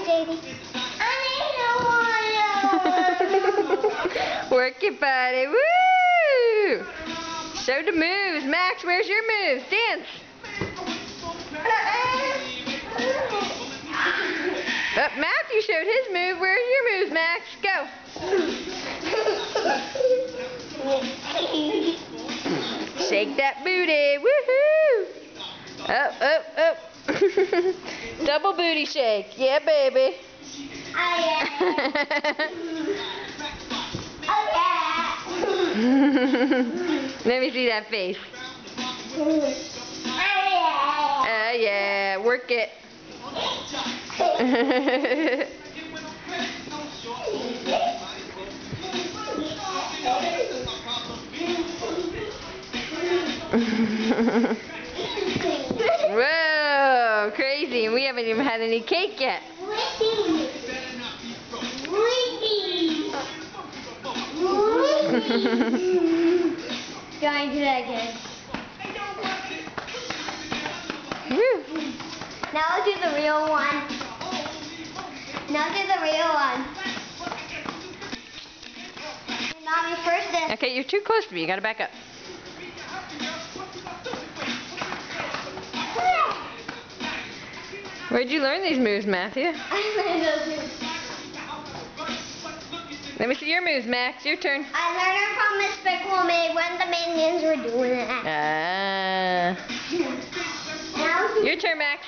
JD. Work it, buddy. Woo! Show the moves. Max, where's your moves? Dance. Oh, Matthew showed his move. Where's your moves, Max? Go. Shake that booty. Woohoo! Up, up, up. Double booty shake. Yeah, baby. Oh, yeah. Oh, yeah. Let me see that face. Oh, Oh, yeah. Work it. Whoa, crazy. We haven't even had any cake yet. Going to that again. Woo. Now we'll do the real one. Now do the real one. Mommy, first this. Okay, you're too close to me. You gotta back up. Where'd you learn these moves, Matthew? Let me see your moves, Max. Your turn. I learned it from Miss Pickle Me when the minions were doing it. Ah. Your turn, Max.